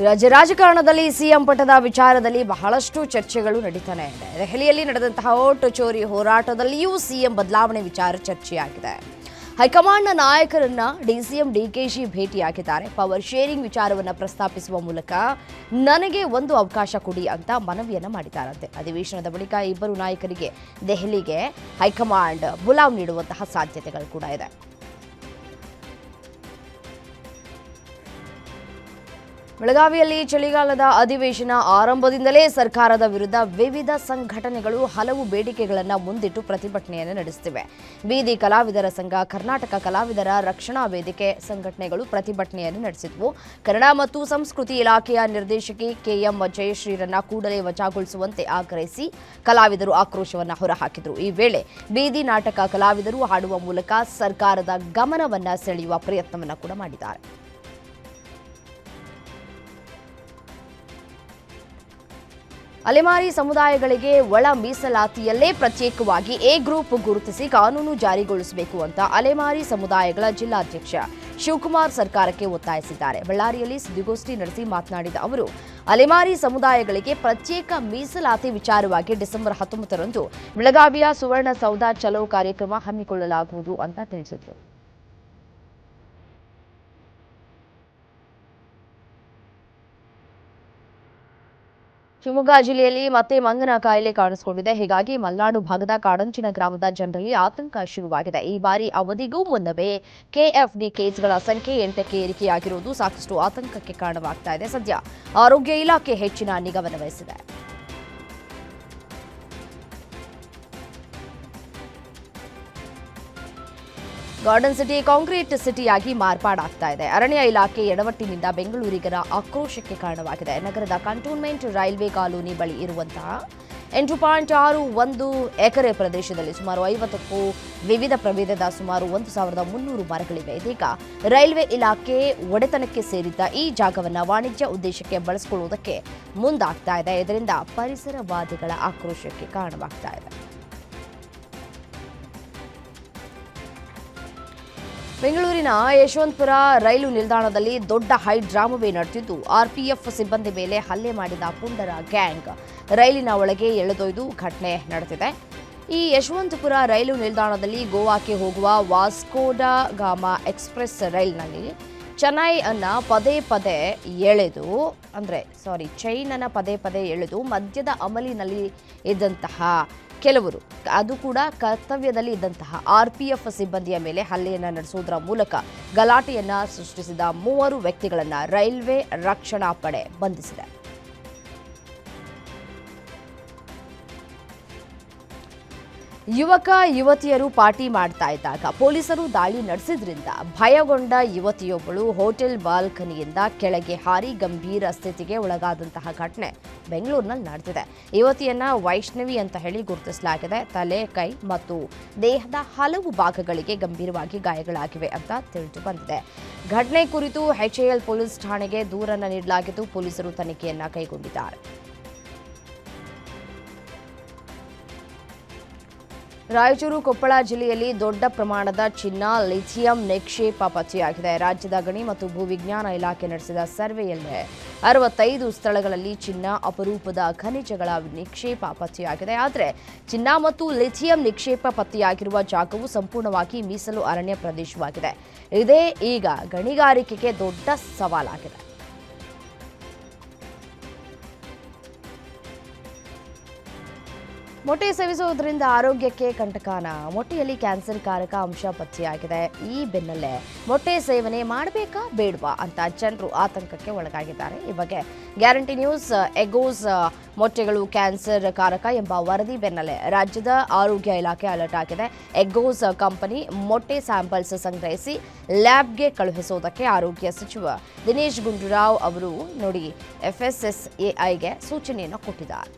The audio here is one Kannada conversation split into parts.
ರಾಜಕಾರಣದಲ್ಲಿ ಸಿಎಂ ಪಟ್ಟದ ವಿಚಾರದಲ್ಲಿ ಬಹಳಷ್ಟು ಚರ್ಚೆಗಳು ನಡೀತಾನೆ ಇದೆ. ದೆಹಲಿಯಲ್ಲಿ ನಡೆದಂತಹ ಓಟು ಚೋರಿ ಹೋರಾಟದಲ್ಲಿಯೂ ಸಿಎಂ ಬದಲಾವಣೆ ವಿಚಾರ ಚರ್ಚೆಯಾಗಿದೆ. ಹೈಕಮಾಂಡ್ನ ನಾಯಕರನ್ನ ಡಿಸಿಎಂ ಡಿಕೆಶಿ ಭೇಟಿಯಾಗಿದ್ದಾರೆ. ಪವರ್ ಶೇರಿಂಗ್ ವಿಚಾರವನ್ನು ಪ್ರಸ್ತಾಪಿಸುವ ಮೂಲಕ ನನಗೆ ಒಂದು ಅವಕಾಶ ಕೊಡಿ ಅಂತ ಮನವಿಯನ್ನ ಮಾಡಿದ್ದಾರಂತೆ. ಅಧಿವೇಶನದ ಬಳಿಕ ಇಬ್ಬರು ನಾಯಕರಿಗೆ ದೆಹಲಿಗೆ ಹೈಕಮಾಂಡ್ ಬುಲಾವ್ ನೀಡುವಂತಹ ಸಾಧ್ಯತೆಗಳು ಕೂಡ ಇದೆ. ಬೆಳಗಾವಿಯಲ್ಲಿ ಚಳಿಗಾಲದ ಅಧಿವೇಶನ ಆರಂಭದಿಂದಲೇ ಸರ್ಕಾರದ ವಿರುದ್ಧ ವಿವಿಧ ಸಂಘಟನೆಗಳು ಹಲವು ಬೇಡಿಕೆಗಳನ್ನು ಮುಂದಿಟ್ಟು ಪ್ರತಿಭಟನೆಯನ್ನು ನಡೆಸುತ್ತಿವೆ. ಬೀದಿ ಕಲಾವಿದರ ಸಂಘ, ಕರ್ನಾಟಕ ಕಲಾವಿದರ ರಕ್ಷಣಾ ವೇದಿಕೆ ಸಂಘಟನೆಗಳು ಪ್ರತಿಭಟನೆಯನ್ನು ನಡೆಸಿದ್ವು. ಕನ್ನಡ ಮತ್ತು ಸಂಸ್ಕೃತಿ ಇಲಾಖೆಯ ನಿರ್ದೇಶಕಿ ಕೆಎಂ ಜಯಶ್ರೀರನ್ನ ಕೂಡಲೇ ವಜಾಗೊಳಿಸುವಂತೆ ಆಗ್ರಹಿಸಿ ಕಲಾವಿದರು ಆಕ್ರೋಶವನ್ನು ಹೊರಹಾಕಿದರು. ಈ ವೇಳೆ ಬೀದಿ ನಾಟಕ ಕಲಾವಿದರು ಹಾಡುವ ಮೂಲಕ ಸರ್ಕಾರದ ಗಮನವನ್ನು ಸೆಳೆಯುವ ಪ್ರಯತ್ನವನ್ನು ಕೂಡ ಮಾಡಿದ್ದಾರೆ. ಅಲೆಮಾರಿ ಸಮುದಾಯಗಳಿಗೆ ಒಳ ಮೀಸಲಾತಿಯಲ್ಲೇ ಪ್ರತ್ಯೇಕವಾಗಿ ಎ ಗ್ರೂಪ್ ಗುರುತಿಸಿ ಕಾನೂನು ಜಾರಿಗೊಳಿಸಬೇಕು ಅಂತ ಅಲೆಮಾರಿ ಸಮುದಾಯಗಳ ಜಿಲ್ಲಾಧ್ಯಕ್ಷ ಶಿವಕುಮಾರ್ ಸರ್ಕಾರಕ್ಕೆ ಒತ್ತಾಯಿಸಿದ್ದಾರೆ. ಬಳ್ಳಾರಿಯಲ್ಲಿ ಸುದ್ದಿಗೋಷ್ಠಿ ನಡೆಸಿ ಮಾತನಾಡಿದ ಅವರು, ಅಲೆಮಾರಿ ಸಮುದಾಯಗಳಿಗೆ ಪ್ರತ್ಯೇಕ ಮೀಸಲಾತಿ ವಿಚಾರವಾಗಿ ಡಿಸೆಂಬರ್ 19ರಂದು ಬೆಳಗಾವಿಯ ಸುವರ್ಣಸೌಧ ಚಲೋ ಕಾರ್ಯಕ್ರಮ ಹಮ್ಮಿಕೊಳ್ಳಲಾಗುವುದು ಅಂತ ತಿಳಿಸಿದರು. ಶಿವಮೊಗ್ಗ ಜಿಲ್ಲೆಯಲ್ಲಿ ಮತ್ತೆ ಮಂಗನ ಕಾಯಿಲೆ ಕಾಣಿಸಿಕೊಂಡಿದೆ. ಹೀಗಾಗಿ ಮಲೆನಾಡು ಭಾಗದ ಕಾಡಂಚಿನ ಗ್ರಾಮದ ಜನರಲ್ಲಿ ಆತಂಕ ಶುರುವಾಗಿದೆ. ಈ ಬಾರಿ ಅವಧಿಗೂ ಮುನ್ನವೇ ಕೆಎಫ್ಡಿ ಕೇಸ್ಗಳ ಸಂಖ್ಯೆ 8ಕ್ಕೆ ಏರಿಕೆಯಾಗಿರುವುದು ಸಾಕಷ್ಟು ಆತಂಕಕ್ಕೆ ಕಾರಣವಾಗ್ತಾ ಇದೆ. ಸದ್ಯ ಆರೋಗ್ಯ ಇಲಾಖೆ ಹೆಚ್ಚಿನ ನಿಗಾವನ್ನು ವಹಿಸಿದೆ. ಗಾರ್ಡನ್ ಸಿಟಿ ಕಾಂಕ್ರೀಟ್ ಸಿಟಿಯಾಗಿ ಮಾರ್ಪಾಡಾಗ್ತಾ ಇದೆ. ಅರಣ್ಯ ಇಲಾಖೆ ಎಡವಟ್ಟಿನಿಂದ ಬೆಂಗಳೂರಿಗರ ಆಕ್ರೋಶಕ್ಕೆ ಕಾರಣವಾಗಿದೆ. ನಗರದ ಕಂಟೋನ್ಮೆಂಟ್ ರೈಲ್ವೆ ಕಾಲೋನಿ ಬಳಿ ಇರುವಂತಹ 8.61 ಎಕರೆ ಪ್ರದೇಶದಲ್ಲಿ ಸುಮಾರು 50ಕ್ಕೂ ವಿವಿಧ ಪ್ರಭೇದದ ಸುಮಾರು 1300 ಮರಗಳಿವೆ. ಇದೀಗ ರೈಲ್ವೆ ಇಲಾಖೆ ಒಡೆತನಕ್ಕೆ ಸೇರಿದ್ದ ಈ ಜಾಗವನ್ನು ವಾಣಿಜ್ಯ ಉದ್ದೇಶಕ್ಕೆ ಬಳಸಿಕೊಳ್ಳುವುದಕ್ಕೆ ಮುಂದಾಗ್ತಾ ಇದೆ. ಇದರಿಂದ ಪರಿಸರವಾದಿಗಳ ಆಕ್ರೋಶಕ್ಕೆ ಕಾರಣವಾಗ್ತಾ ಇದೆ. ಬೆಂಗಳೂರಿನ ಯಶವಂತಪುರ ರೈಲು ನಿಲ್ದಾಣದಲ್ಲಿ ದೊಡ್ಡ ಹೈಡ್ರಾಮವೇ ನಡೆದಿದ್ದು, ಆರ್ಪಿಎಫ್ ಸಿಬ್ಬಂದಿ ಮೇಲೆ ಹಲ್ಲೆ ಮಾಡಿದ ಪುಂಡರ ಗ್ಯಾಂಗ್ ರೈಲಿನ ಒಳಗೆ ಎಳೆದೊಯ್ದು ಘಟನೆ ನಡೆದಿದೆ. ಈ ಯಶವಂತಪುರ ರೈಲು ನಿಲ್ದಾಣದಲ್ಲಿ ಗೋವಾಕ್ಕೆ ಹೋಗುವ ವಾಸ್ಕೋಡಾ ಗಾಮಾ ಎಕ್ಸ್ಪ್ರೆಸ್ ರೈಲಿನಲ್ಲಿ ಚೈನನ್ನು ಪದೇ ಪದೇ ಎಳೆದು ಮದ್ಯದ ಅಮಲಿನಲ್ಲಿ ಇದ್ದಂತಹ ಕೆಲವರು, ಅದು ಕೂಡ ಕರ್ತವ್ಯದಲ್ಲಿ ಇದ್ದಂತಹ ಆರ್ಪಿಎಫ್ ಸಿಬ್ಬಂದಿಯ ಮೇಲೆ ಹಲ್ಲೆಯನ್ನು ನಡೆಸುವುದರ ಮೂಲಕ ಗಲಾಟೆಯನ್ನ ಸೃಷ್ಟಿಸಿದ 3 ವ್ಯಕ್ತಿಗಳನ್ನು ರೈಲ್ವೆ ರಕ್ಷಣಾ ಪಡೆ ಬಂಧಿಸಿದೆ. ಯುವಕ ಯುವತಿಯರು ಪಾರ್ಟಿ ಮಾಡ್ತಾ ಇದ್ದಾಗ ಪೊಲೀಸರು ದಾಳಿ ನಡೆಸಿದ್ರಿಂದ ಭಯಗೊಂಡ ಯುವತಿಯೊಬ್ಬಳು ಹೋಟೆಲ್ ಬಾಲ್ಕನಿಯಿಂದ ಕೆಳಗೆ ಹಾರಿ ಗಂಭೀರ ಸ್ಥಿತಿಗೆ ಒಳಗಾದಂತಹ ಘಟನೆ ಬೆಂಗಳೂರಿನಲ್ಲಿ ನಡೆದಿದೆ. ಯುವತಿಯನ್ನ ವೈಷ್ಣವಿ ಅಂತ ಹೇಳಿ ಗುರುತಿಸಲಾಗಿದೆ. ತಲೆ, ಕೈ ಮತ್ತು ದೇಹದ ಹಲವು ಭಾಗಗಳಿಗೆ ಗಂಭೀರವಾಗಿ ಗಾಯಗಳಾಗಿವೆ ಅಂತ ತಿಳಿದು ಬಂದಿದೆ. ಘಟನೆ ಕುರಿತು ಎಚ್ಎಎಲ್ ಪೊಲೀಸ್ ಠಾಣೆಗೆ ದೂರನ್ನು ನೀಡಲಾಗಿದ್ದು, ಪೊಲೀಸರು ತನಿಖೆಯನ್ನ ಕೈಗೊಂಡಿದ್ದಾರೆ. ರಾಯಚೂರು ಕೊಪ್ಪಳ ಜಿಲ್ಲೆಯಲ್ಲಿ ದೊಡ್ಡ ಪ್ರಮಾಣದ ಚಿನ್ನ, ಲಿಥಿಯಂ ನಿಕ್ಷೇಪ ಪತ್ತೆಯಾಗಿದೆ. ರಾಜ್ಯದ ಗಣಿ ಮತ್ತು ಭೂವಿಜ್ಞಾನ ಇಲಾಖೆ ನಡೆಸಿದ ಸರ್ವೆಯಲ್ಲಿ 65 ಸ್ಥಳಗಳಲ್ಲಿ ಚಿನ್ನ, ಅಪರೂಪದ ಖನಿಜಗಳ ನಿಕ್ಷೇಪ ಪತ್ತೆಯಾಗಿದೆ. ಆದರೆ ಚಿನ್ನ ಮತ್ತು ಲಿಥಿಯಂ ನಿಕ್ಷೇಪ ಪತ್ತೆಯಾಗಿರುವ ಜಾಗವು ಸಂಪೂರ್ಣವಾಗಿ ಮೀಸಲು ಅರಣ್ಯ ಪ್ರದೇಶವಾಗಿದೆ. ಇದೇ ಈಗ ಗಣಿಗಾರಿಕೆಗೆ ದೊಡ್ಡ ಸವಾಲಾಗಿದೆ. ಮೊಟ್ಟೆ ಸೇವಿಸುವುದರಿಂದ ಆರೋಗ್ಯಕ್ಕೆ ಕಂಟಕನ. ಮೊಟ್ಟೆಯಲ್ಲಿ ಕ್ಯಾನ್ಸರ್ ಕಾರಕ ಅಂಶ ಪತ್ತೆಯಾಗಿದೆ. ಈ ಬೆನ್ನಲ್ಲೇ ಮೊಟ್ಟೆ ಸೇವನೆ ಮಾಡಬೇಕಾ ಬೇಡವಾ ಅಂತ ಜನರು ಆತಂಕಕ್ಕೆ ಒಳಗಾಗಿದ್ದಾರೆ. ಈ ಬಗ್ಗೆ ಗ್ಯಾರಂಟಿ ನ್ಯೂಸ್. ಎಗೋಸ್ ಮೊಟ್ಟೆಗಳು ಕ್ಯಾನ್ಸರ್ ಕಾರಕ ಎಂಬ ವರದಿ ಬೆನ್ನಲ್ಲೇ ರಾಜ್ಯದ ಆರೋಗ್ಯ ಇಲಾಖೆ ಅಲರ್ಟ್ ಆಗಿದೆ. ಎಗೋಸ್ ಕಂಪನಿ ಮೊಟ್ಟೆ ಸ್ಯಾಂಪಲ್ಸ್ ಸಂಗ್ರಹಿಸಿ ಲ್ಯಾಬ್ಗೆ ಕಳುಹಿಸುವುದಕ್ಕೆ ಆರೋಗ್ಯ ಸಚಿವ ದಿನೇಶ್ ಗುಂಡೂರಾವ್ ಅವರು FSSAIಗೆ ಸೂಚನೆಯನ್ನು ಕೊಟ್ಟಿದ್ದಾರೆ.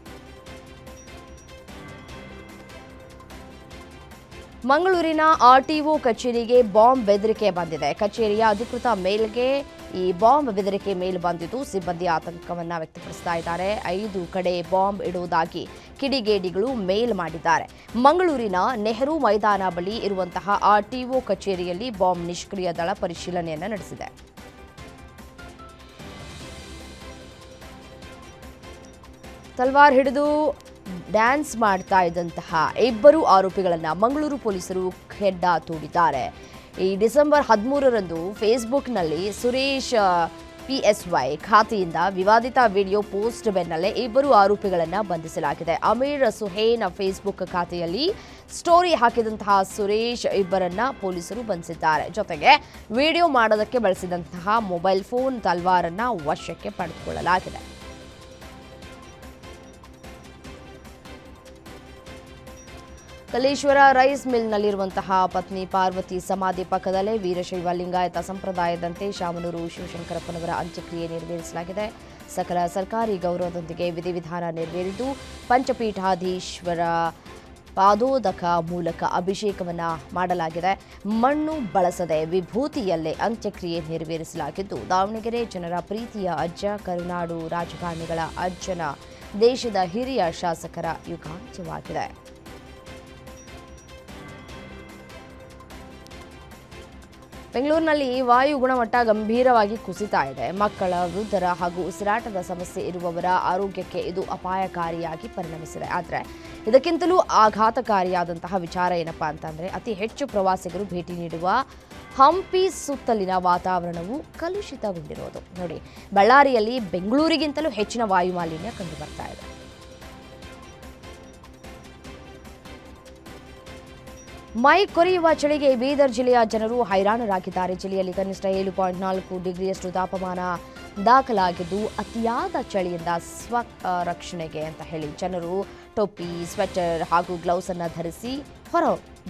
ಮಂಗಳೂರಿನ ಆರ್ಟಿಒ ಕಚೇರಿಗೆ ಬಾಂಬ್ ಬೆದರಿಕೆ ಬಂದಿದೆ. ಕಚೇರಿಯ ಅಧಿಕೃತ ಮೇಲ್ಗೆ ಈ ಬಾಂಬ್ ಬೆದರಿಕೆ ಮೇಲ್ ಬಂದಿದ್ದು, ಸಿಬ್ಬಂದಿ ಆತಂಕವನ್ನು ವ್ಯಕ್ತಪಡಿಸ್ತಾ ಇದ್ದಾರೆ. 5 ಕಡೆ ಬಾಂಬ್ ಇಡುವುದಾಗಿ ಕಿಡಿಗೇಡಿಗಳು ಮೇಲ್ ಮಾಡಿದ್ದಾರೆ. ಮಂಗಳೂರಿನ ನೆಹರು ಮೈದಾನ ಬಳಿ ಇರುವಂತಹ ಆರ್ಟಿಒ ಕಚೇರಿಯಲ್ಲಿ ಬಾಂಬ್ ನಿಷ್ಕ್ರಿಯ ದಳ ಪರಿಶೀಲನೆಯನ್ನು ನಡೆಸಿದೆ. ತಲ್ವಾರ್ ಹಿಡಿದು ಡ್ಯಾನ್ಸ್ ಮಾಡ್ತಾ ಇದ್ದಂತಹ ಇಬ್ಬರು ಆರೋಪಿಗಳನ್ನು ಮಂಗಳೂರು ಪೊಲೀಸರು ಖೆಡ್ಡ ತೂಡಿದ್ದಾರೆ. ಈ ಡಿಸೆಂಬರ್ 13ರಂದು ಫೇಸ್ಬುಕ್ನಲ್ಲಿ ಸುರೇಶ್ PSY ಖಾತೆಯಿಂದ ವಿವಾದಿತ ವಿಡಿಯೋ ಪೋಸ್ಟ್ ಬೆನ್ನಲ್ಲೇ ಇಬ್ಬರು ಆರೋಪಿಗಳನ್ನು ಬಂಧಿಸಲಾಗಿದೆ. ಅಮೀರ್ ಸುಹೇನ್ ಫೇಸ್ಬುಕ್ ಖಾತೆಯಲ್ಲಿ ಸ್ಟೋರಿ ಹಾಕಿದಂತಹ ಸುರೇಶ್ ಇಬ್ಬರನ್ನ ಪೊಲೀಸರು ಬಂಧಿಸಿದ್ದಾರೆ. ಜೊತೆಗೆ ವಿಡಿಯೋ ಮಾಡೋದಕ್ಕೆ ಬಳಸಿದಂತಹ ಮೊಬೈಲ್ ಫೋನ್ ತಲ್ವಾರನ್ನ ವಶಕ್ಕೆ ಪಡೆದುಕೊಳ್ಳಲಾಗಿದೆ. ಕಲೇಶ್ವರ ರೈಸ್ ಮಿಲ್ನಲ್ಲಿರುವಂತಹ ಪತ್ನಿ ಪಾರ್ವತಿ ಸಮಾಧಿ ಪಕ್ಕದಲ್ಲೇ ವೀರಶೈವ ಲಿಂಗಾಯತ ಸಂಪ್ರದಾಯದಂತೆ ಶಾಮನೂರು ಶಿವಶಂಕರಪ್ಪನವರ ಅಂತ್ಯಕ್ರಿಯೆ ನೆರವೇರಿಸಲಾಗಿದೆ. ಸಕಲ ಸರ್ಕಾರಿ ಗೌರವದೊಂದಿಗೆ ವಿಧಿವಿಧಾನ ನೆರವೇರಿದ್ದು ಪಂಚಪೀಠಾಧೀಶ್ವರ ಪಾದೋದಕ ಮೂಲಕ ಅಭಿಷೇಕವನ್ನು ಮಾಡಲಾಗಿದೆ. ಮಣ್ಣು ಬಳಸದೆ ವಿಭೂತಿಯಲ್ಲೇ ಅಂತ್ಯಕ್ರಿಯೆ ನೆರವೇರಿಸಲಾಗಿದ್ದು ದಾವಣಗೆರೆ ಜನರ ಪ್ರೀತಿಯ ಅಜ್ಜ, ಕರುನಾಡು ರಾಜಕಾರಣಿಗಳ ಅಜ್ಜನ ದೇಶದ ಹಿರಿಯ ಶಾಸಕರ ಯುಗಾಂತ್ಯವಾಗಿದೆ. ಬೆಂಗಳೂರಿನಲ್ಲಿ ವಾಯು ಗುಣಮಟ್ಟ ಗಂಭೀರವಾಗಿ ಕುಸಿತಾ ಇದೆ. ಮಕ್ಕಳ, ವೃದ್ಧರ ಹಾಗೂ ಉಸಿರಾಟದ ಸಮಸ್ಯೆ ಇರುವವರ ಆರೋಗ್ಯಕ್ಕೆ ಇದು ಅಪಾಯಕಾರಿಯಾಗಿ ಪರಿಣಮಿಸಿದೆ. ಆದರೆ ಇದಕ್ಕಿಂತಲೂ ಆಘಾತಕಾರಿಯಾದಂತಹ ವಿಚಾರ ಏನಪ್ಪಾ ಅಂತಂದರೆ ಅತಿ ಹೆಚ್ಚು ಪ್ರವಾಸಿಗರು ಭೇಟಿ ನೀಡುವ ಹಂಪಿ ಸುತ್ತಲಿನ ವಾತಾವರಣವು ಕಲುಷಿತಗೊಂಡಿರೋದು. ನೋಡಿ, ಬಳ್ಳಾರಿಯಲ್ಲಿ ಬೆಂಗಳೂರಿಗಿಂತಲೂ ಹೆಚ್ಚಿನ ವಾಯು ಮಾಲಿನ್ಯ ಕಂಡು ಬರ್ತಾ ಇದೆ. ಮೈ ಕೊರೆಯುವ ಚಳಿಗೆ ಬೀದರ್ ಜಿಲ್ಲೆಯ ಜನರು ಹೈರಾಣರಾಗಿದ್ದಾರೆ. ಜಿಲ್ಲೆಯಲ್ಲಿ ಕನಿಷ್ಠ 7.4 ಡಿಗ್ರಿಯಷ್ಟು ತಾಪಮಾನ ದಾಖಲಾಗಿದ್ದು ಅತಿಯಾದ ಚಳಿಯಿಂದ ಸ್ವರಕ್ಷಣೆಗೆ ಅಂತ ಹೇಳಿ ಜನರು ಟೋಪಿ, ಸ್ವೆಟರ್ ಹಾಗೂ ಗ್ಲೌಸ್ ಅನ್ನು ಧರಿಸಿ ಹೊರ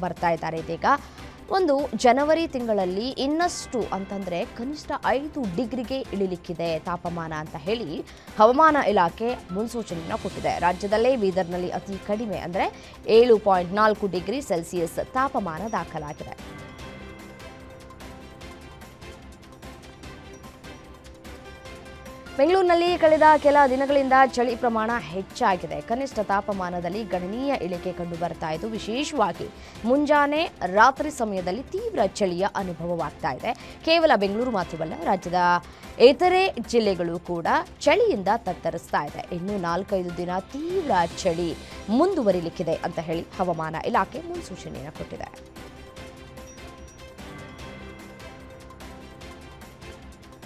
ಬರ್ತಾ ಇದ್ದಾರೆ. ಇದೀಗ ಒಂದು ಜನವರಿ ತಿಂಗಳಲ್ಲಿ ಇನ್ನಷ್ಟು ಅಂತಂದರೆ ಕನಿಷ್ಠ 5 ಡಿಗ್ರಿಗೆ ಇಳಿಲಿಕ್ಕಿದೆ ತಾಪಮಾನ ಅಂತ ಹೇಳಿ ಹವಾಮಾನ ಇಲಾಖೆ ಮುನ್ಸೂಚನೆಯನ್ನು ಕೊಟ್ಟಿದೆ. ರಾಜ್ಯದಲ್ಲೇ ಬೀದರ್ನಲ್ಲಿ ಅತಿ ಕಡಿಮೆ ಅಂದರೆ 7.4 ಡಿಗ್ರಿ ಸೆಲ್ಸಿಯಸ್ ತಾಪಮಾನ ದಾಖಲಾಗಿದೆ. ಬೆಂಗಳೂರಿನಲ್ಲಿ ಕಳೆದ ಕೆಲ ದಿನಗಳಿಂದ ಚಳಿ ಪ್ರಮಾಣ ಹೆಚ್ಚಾಗಿದೆ. ಕನಿಷ್ಠ ತಾಪಮಾನದಲ್ಲಿ ಗಣನೀಯ ಇಳಿಕೆ ಕಂಡು ಬರ್ತಾ ಇದ್ದು ವಿಶೇಷವಾಗಿ ಮುಂಜಾನೆ ರಾತ್ರಿ ಸಮಯದಲ್ಲಿ ತೀವ್ರ ಚಳಿಯ ಅನುಭವವಾಗ್ತಾ ಇದೆ. ಕೇವಲ ಬೆಂಗಳೂರು ಮಾತ್ರವಲ್ಲ, ರಾಜ್ಯದ ಇತರೆ ಜಿಲ್ಲೆಗಳು ಕೂಡ ಚಳಿಯಿಂದ ತತ್ತರಿಸ್ತಾ ಇದೆ. ಇನ್ನು 4-5 ದಿನ ತೀವ್ರ ಚಳಿ ಮುಂದುವರಿಲಿಕ್ಕಿದೆ ಅಂತ ಹೇಳಿ ಹವಾಮಾನ ಇಲಾಖೆ ಮುನ್ಸೂಚನೆಯನ್ನು ಕೊಟ್ಟಿದೆ.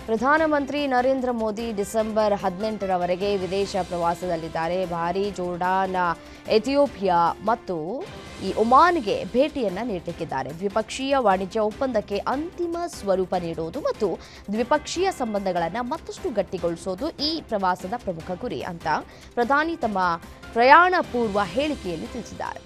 ಪ್ರಧಾನಮಂತ್ರಿ ನರೇಂದ್ರ ಮೋದಿ ಡಿಸೆಂಬರ್ 18ರವರೆಗೆ ವಿದೇಶ ಪ್ರವಾಸದಲ್ಲಿದ್ದಾರೆ. ಭಾರಿ ಜೋರ್ಡಾನ್, ಎಥಿಯೋಪಿಯಾ ಮತ್ತು ಈ ಒಮಾನ್ಗೆ ಭೇಟಿಯನ್ನು ನೀಡಲಿಕ್ಕಿದ್ದಾರೆ. ದ್ವಿಪಕ್ಷೀಯ ವಾಣಿಜ್ಯ ಒಪ್ಪಂದಕ್ಕೆ ಅಂತಿಮ ಸ್ವರೂಪ ನೀಡುವುದು ಮತ್ತು ದ್ವಿಪಕ್ಷೀಯ ಸಂಬಂಧಗಳನ್ನು ಮತ್ತಷ್ಟು ಗಟ್ಟಿಗೊಳಿಸೋದು ಈ ಪ್ರವಾಸದ ಪ್ರಮುಖ ಗುರಿ ಅಂತ ಪ್ರಧಾನಿ ತಮ್ಮ ಪ್ರಯಾಣ ಪೂರ್ವ ಹೇಳಿಕೆಯಲ್ಲಿ ತಿಳಿಸಿದ್ದಾರೆ.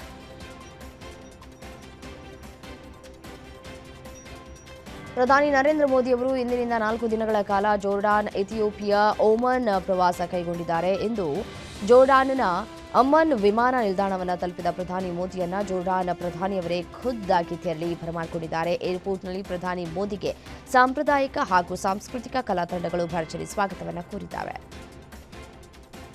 ಪ್ರಧಾನಿ ನರೇಂದ್ರ ಮೋದಿ ಅವರು ಇಂದಿನಿಂದ 4 ದಿನಗಳ ಕಾಲ ಜೋರ್ಡಾನ್, ಎಥಿಯೋಪಿಯಾ, ಒಮನ್ ಪ್ರವಾಸ ಕೈಗೊಂಡಿದ್ದಾರೆ. ಎಂದು ಜೋರ್ಡಾನ್ನ ಅಮ್ಮನ್ ವಿಮಾನ ನಿಲ್ದಾಣವನ್ನು ತಲುಪಿದ ಪ್ರಧಾನಿ ಮೋದಿಯನ್ನ ಜೋರ್ಡಾನ್ ಪ್ರಧಾನಿಯವರೇ ಖುದ್ದಾಗಿ ತೆರಳಿ ಬರಮಾಡಿಕೊಂಡಿದ್ದಾರೆ. ಏರ್ಪೋರ್ಟ್ನಲ್ಲಿ ಪ್ರಧಾನಿ ಮೋದಿಗೆ ಸಾಂಪ್ರದಾಯಿಕ ಹಾಗೂ ಸಾಂಸ್ಕೃತಿಕ ಕಲಾ ತಂಡಗಳು ಭರ್ಜರಿ ಸ್ವಾಗತವನ್ನು ಕೋರಿದ್ದಾವೆ.